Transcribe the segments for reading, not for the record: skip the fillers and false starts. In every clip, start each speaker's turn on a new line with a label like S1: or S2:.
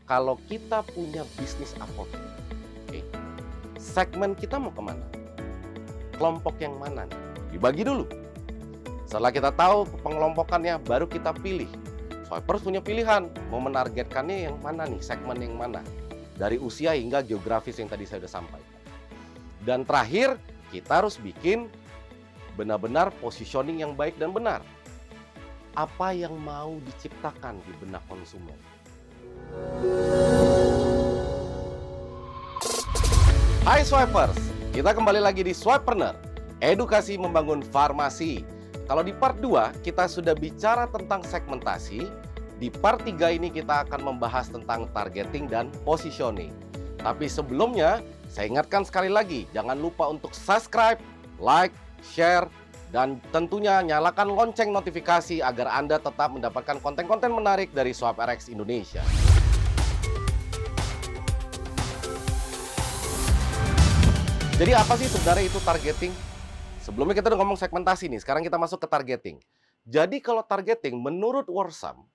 S1: kalau kita punya bisnis apotek, oke, segmen kita mau kemana? Kelompok yang mana nih? Dibagi dulu. Setelah kita tahu pengelompokannya, baru kita pilih. Swipers punya pilihan, mau menargetkannya yang mana nih, segmen yang mana. Dari usia hingga geografis yang tadi saya sudah sampaikan. Dan terakhir, kita harus bikin benar-benar positioning yang baik dan benar. Apa yang mau diciptakan di benak konsumen? Hai Swipers, kita kembali lagi di Swipreneur, edukasi membangun farmasi. Kalau di part 2 kita sudah bicara tentang segmentasi, di part 3 ini kita akan membahas tentang targeting dan positioning. Tapi sebelumnya, saya ingatkan sekali lagi, jangan lupa untuk subscribe, like, share, dan tentunya nyalakan lonceng notifikasi agar Anda tetap mendapatkan konten-konten menarik dari SwipRx Indonesia. Jadi apa sih sebenarnya itu targeting? Sebelumnya kita udah ngomong segmentasi nih, sekarang kita masuk ke targeting. Jadi kalau targeting menurut Worsam,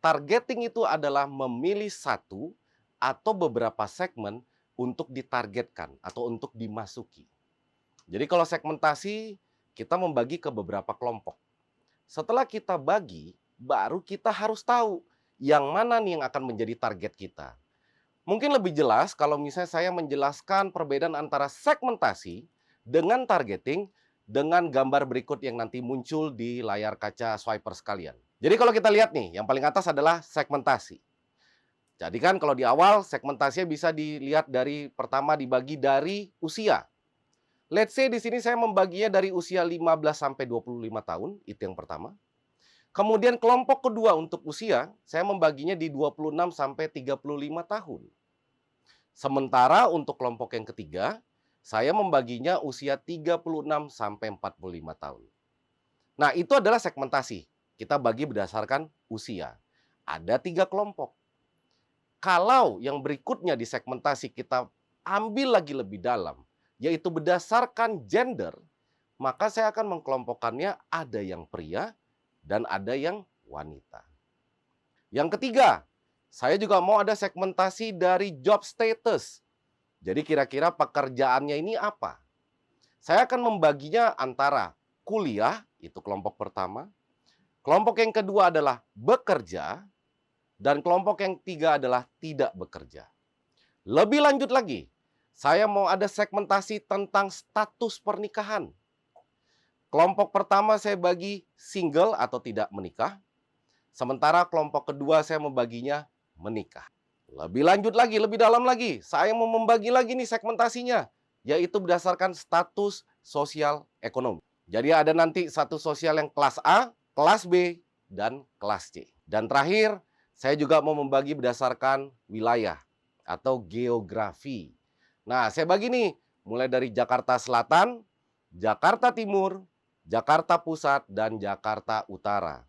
S1: targeting itu adalah memilih satu atau beberapa segmen untuk ditargetkan atau untuk dimasuki. Jadi kalau segmentasi, kita membagi ke beberapa kelompok. Setelah kita bagi, baru kita harus tahu yang mana nih yang akan menjadi target kita. Mungkin lebih jelas kalau misalnya saya menjelaskan perbedaan antara segmentasi dengan targeting dengan gambar berikut yang nanti muncul di layar kaca swiper sekalian. Jadi kalau kita lihat nih, yang paling atas adalah segmentasi. Jadi kan kalau di awal segmentasinya bisa dilihat dari pertama dibagi dari usia. Let's say di sini saya membaginya dari usia 15 sampai 25 tahun, itu yang pertama. Kemudian kelompok kedua untuk usia, saya membaginya di 26 sampai 35 tahun. Sementara untuk kelompok yang ketiga, saya membaginya usia 36 sampai 45 tahun. Nah, itu adalah segmentasi. Kita bagi berdasarkan usia. Ada 3 kelompok. Kalau yang berikutnya di segmentasi kita ambil lagi lebih dalam, yaitu berdasarkan gender, maka saya akan mengkelompokkannya ada yang pria dan ada yang wanita. Yang ketiga, saya juga mau ada segmentasi dari job status. Jadi kira-kira pekerjaannya ini apa? Saya akan membaginya antara kuliah, itu kelompok pertama. Kelompok yang kedua adalah bekerja. Dan kelompok yang ketiga adalah tidak bekerja. Lebih lanjut lagi, saya mau ada segmentasi tentang status pernikahan. Kelompok pertama saya bagi single atau tidak menikah. Sementara kelompok kedua saya membaginya menikah. Lebih lanjut lagi, lebih dalam lagi. Saya mau membagi lagi nih segmentasinya. Yaitu berdasarkan status sosial ekonomi. Jadi ada nanti status sosial yang kelas A, kelas B, dan kelas C. Dan terakhir, saya juga mau membagi berdasarkan wilayah atau geografi. Nah, saya bagi nih, mulai dari Jakarta Selatan, Jakarta Timur, Jakarta Pusat, dan Jakarta Utara.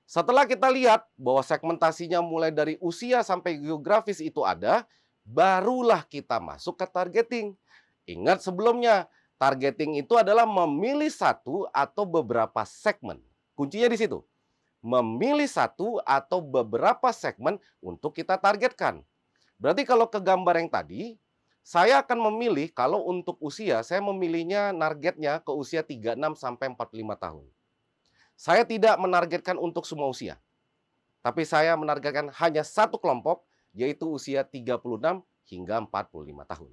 S1: Setelah kita lihat bahwa segmentasinya mulai dari usia sampai geografis itu ada, barulah kita masuk ke targeting. Ingat sebelumnya, targeting itu adalah memilih satu atau beberapa segmen. Kuncinya di situ. Memilih satu atau beberapa segmen untuk kita targetkan. Berarti kalau ke gambar yang tadi, saya akan memilih kalau untuk usia, saya memilihnya targetnya ke usia 36 sampai 45 tahun. Saya tidak menargetkan untuk semua usia. Tapi saya menargetkan hanya satu kelompok, yaitu usia 36 hingga 45 tahun.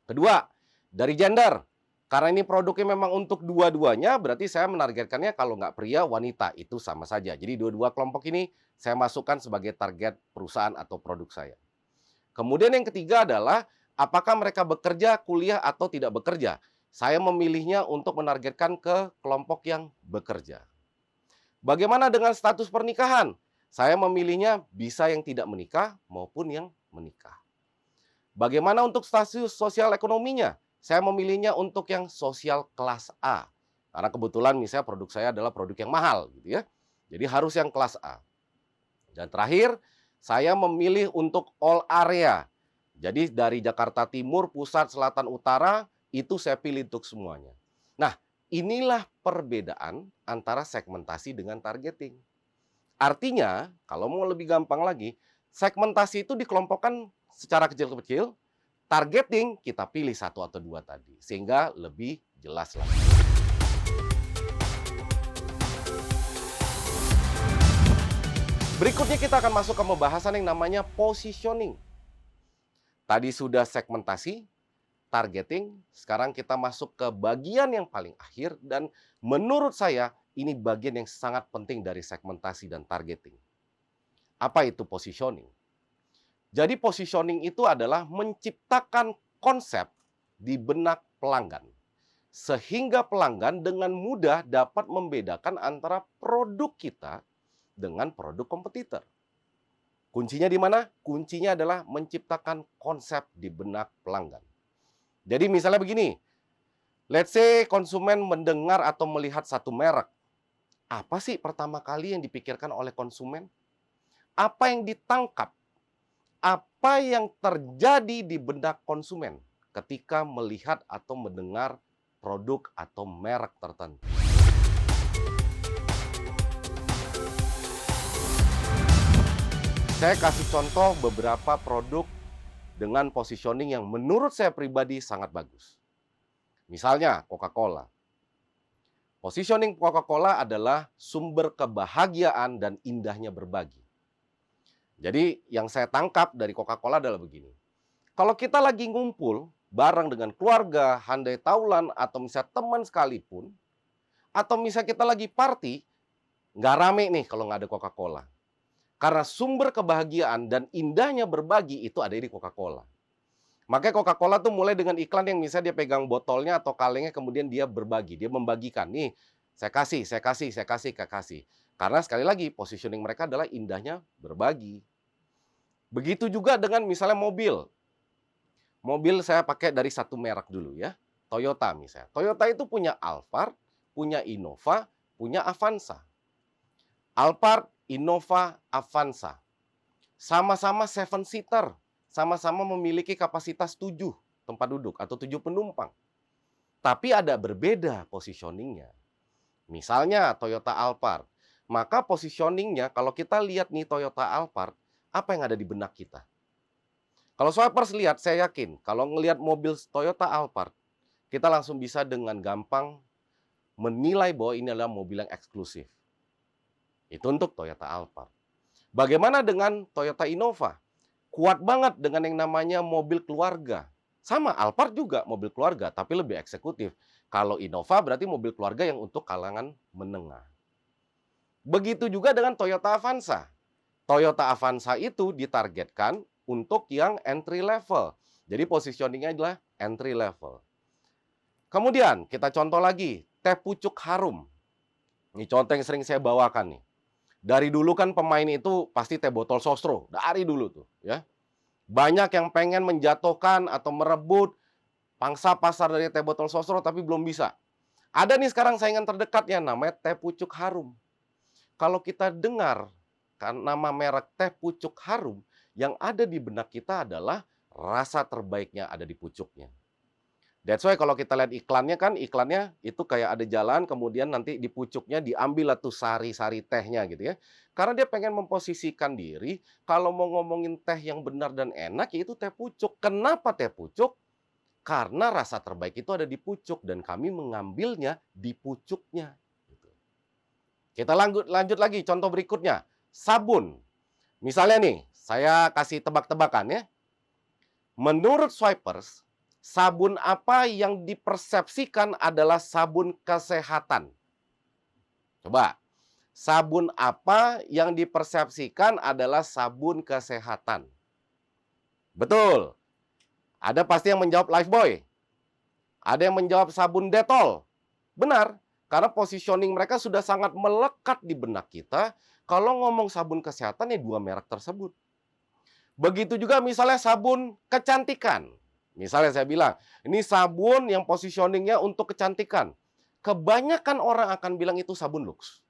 S1: Kedua, dari gender. Karena ini produknya memang untuk dua-duanya, berarti saya menargetkannya kalau nggak pria, wanita. Itu sama saja. Jadi dua-dua kelompok ini saya masukkan sebagai target perusahaan atau produk saya. Kemudian yang ketiga adalah apakah mereka bekerja, kuliah, atau tidak bekerja. Saya memilihnya untuk menargetkan ke kelompok yang bekerja. Bagaimana dengan status pernikahan? Saya memilihnya bisa yang tidak menikah maupun yang menikah. Bagaimana untuk status sosial ekonominya? Saya memilihnya untuk yang sosial kelas A. Karena kebetulan misalnya produk saya adalah produk yang mahal gitu ya. Jadi harus yang kelas A. Dan terakhir, saya memilih untuk all area. Jadi dari Jakarta Timur, Pusat, Selatan, Utara, itu saya pilih untuk semuanya. Nah, inilah perbedaan antara segmentasi dengan targeting. Artinya, kalau mau lebih gampang lagi, Segmentasi itu dikelompokkan secara kecil-kecil, targeting kita pilih satu atau dua tadi, sehingga lebih jelas lagi. Berikutnya kita akan masuk ke pembahasan yang namanya positioning. Tadi sudah segmentasi, targeting, sekarang kita masuk ke bagian yang paling akhir dan menurut saya ini bagian yang sangat penting dari segmentasi dan targeting. Apa itu positioning? Jadi positioning itu adalah menciptakan konsep di benak pelanggan. Sehingga pelanggan dengan mudah dapat membedakan antara produk kita dengan produk kompetitor. Kuncinya di mana? Kuncinya adalah menciptakan konsep di benak pelanggan. Jadi misalnya begini, let's say konsumen mendengar atau melihat satu merek. Apa sih pertama kali yang dipikirkan oleh konsumen? Apa yang ditangkap? Apa yang terjadi di benak konsumen ketika melihat atau mendengar produk atau merek tertentu? Saya kasih contoh beberapa produk dengan positioning yang menurut saya pribadi sangat bagus. Misalnya Coca-Cola. Positioning Coca-Cola adalah sumber kebahagiaan dan indahnya berbagi. Jadi yang saya tangkap dari Coca-Cola adalah begini. Kalau kita lagi ngumpul bareng dengan keluarga, handai taulan, atau misalnya teman sekalipun, atau misalnya kita lagi party, nggak rame nih kalau nggak ada Coca-Cola. Karena sumber kebahagiaan dan indahnya berbagi itu ada di Coca-Cola. Makanya Coca-Cola tuh mulai dengan iklan yang misalnya dia pegang botolnya atau kalengnya kemudian dia berbagi, dia membagikan. Nih, saya kasih, saya kasih, saya kasih, saya kasih. Karena sekali lagi positioning mereka adalah indahnya berbagi. Begitu juga dengan misalnya mobil. Mobil saya pakai dari satu merek dulu ya. Toyota misalnya. Toyota itu punya Alphard, punya Innova, punya Avanza. Alphard, Innova, Avanza. Sama-sama 7-seater. Sama-sama memiliki kapasitas 7 tempat duduk atau 7 penumpang. Tapi ada berbeda positioningnya. Misalnya Toyota Alphard. Maka positioningnya kalau kita lihat nih Toyota Alphard, apa yang ada di benak kita? Kalau swipers lihat, saya yakin kalau ngelihat mobil Toyota Alphard, kita langsung bisa dengan gampang menilai bahwa ini adalah mobil yang eksklusif. Itu untuk Toyota Alphard. Bagaimana dengan Toyota Innova? Kuat banget dengan yang namanya mobil keluarga. Sama, Alphard juga mobil keluarga, tapi lebih eksekutif. Kalau Innova berarti mobil keluarga yang untuk kalangan menengah. Begitu juga dengan Toyota Avanza. Toyota Avanza itu ditargetkan untuk yang entry level. Jadi positioningnya adalah entry level. Kemudian kita contoh lagi, teh pucuk harum. Ini contoh yang sering saya bawakan nih. Dari dulu kan pemain itu pasti teh botol sosro, dari dulu tuh ya. Banyak yang pengen menjatuhkan atau merebut pangsa pasar dari teh botol sosro tapi belum bisa. Ada nih sekarang saingan terdekatnya namanya teh pucuk harum. Kalau kita dengar kan nama merek teh pucuk harum, yang ada di benak kita adalah rasa terbaiknya ada di pucuknya. That's why kalau kita lihat iklannya kan, iklannya itu kayak ada jalan, kemudian nanti di pucuknya diambil tuh sari-sari tehnya gitu ya. Karena dia pengen memposisikan diri, kalau mau ngomongin teh yang benar dan enak, yaitu teh pucuk. Kenapa teh pucuk? Karena rasa terbaik itu ada di pucuk, dan kami mengambilnya di pucuknya. Gitu. Kita lanjut lagi, contoh berikutnya. Sabun. Misalnya nih, saya kasih tebak-tebakan ya. Menurut swipers, sabun apa yang dipersepsikan adalah sabun kesehatan? Coba. Sabun apa yang dipersepsikan adalah sabun kesehatan? Betul. Ada pasti yang menjawab Lifebuoy. Ada yang menjawab sabun Dettol. Benar. Karena positioning mereka sudah sangat melekat di benak kita. Kalau ngomong sabun kesehatan ya dua merek tersebut. Begitu juga misalnya sabun kecantikan. Misalnya saya bilang, ini sabun yang positioningnya untuk kecantikan. Kebanyakan orang akan bilang itu sabun Lux.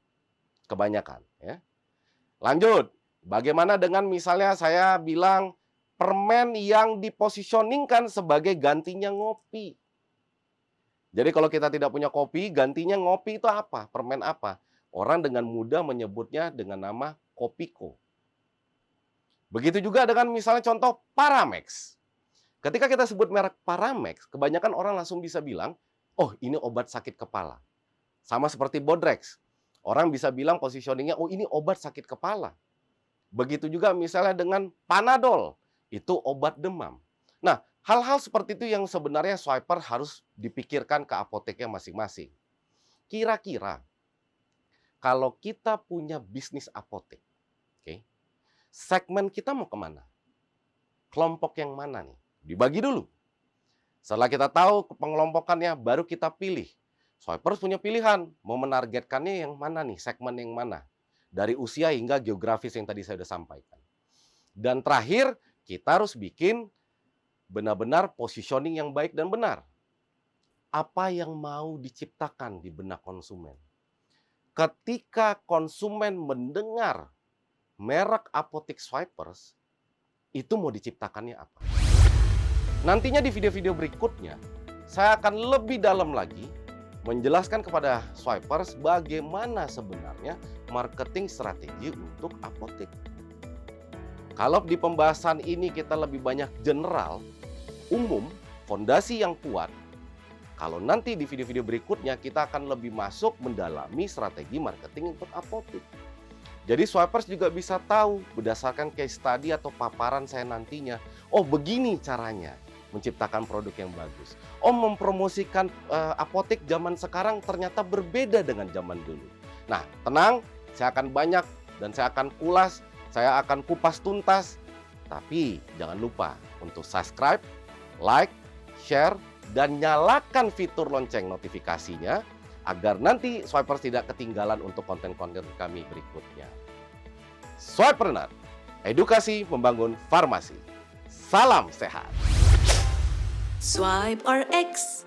S1: Kebanyakan. Ya. Lanjut. Bagaimana dengan misalnya saya bilang permen yang dipositioningkan sebagai gantinya ngopi. Jadi kalau kita tidak punya kopi, gantinya ngopi itu apa? Permen apa? Orang dengan mudah menyebutnya dengan nama Kopiko. Begitu juga dengan misalnya contoh Paramex. Ketika kita sebut merek Paramex, kebanyakan orang langsung bisa bilang, oh ini obat sakit kepala. Sama seperti Bodrex. Orang bisa bilang positioningnya, oh ini obat sakit kepala. Begitu juga misalnya dengan Panadol, itu obat demam. Nah, hal-hal seperti itu yang sebenarnya swiper harus dipikirkan ke apoteknya masing-masing. Kira-kira kalau kita punya bisnis apotek, oke, segmen kita mau kemana? Kelompok yang mana nih? Dibagi dulu. Setelah kita tahu pengelompokannya, baru kita pilih. Swipers punya pilihan, mau menargetkannya yang mana nih, segmen yang mana. Dari usia hingga geografis yang tadi saya sudah sampaikan. Dan terakhir, kita harus bikin benar-benar positioning yang baik dan benar. Apa yang mau diciptakan di benak konsumen? Ketika konsumen mendengar merek apotek Swipers, itu mau diciptakannya apa? Nantinya di video-video berikutnya, saya akan lebih dalam lagi menjelaskan kepada Swipers bagaimana sebenarnya marketing strategi untuk apotek. Kalau di pembahasan ini kita lebih banyak general, umum, fondasi yang kuat, kalau nanti di video-video berikutnya kita akan lebih masuk mendalami strategi marketing untuk apotek. Jadi Swipers juga bisa tahu berdasarkan case study atau paparan saya nantinya, oh begini caranya menciptakan produk yang bagus. Oh mempromosikan apotek zaman sekarang ternyata berbeda dengan zaman dulu. Nah tenang, saya akan banyak dan saya akan kulas, saya akan kupas tuntas. Tapi jangan lupa untuk subscribe, like, share, dan nyalakan fitur lonceng notifikasinya agar nanti Swipers tidak ketinggalan untuk konten-konten kami berikutnya. Swipreneur, edukasi membangun farmasi. Salam sehat.
S2: Swipe RX.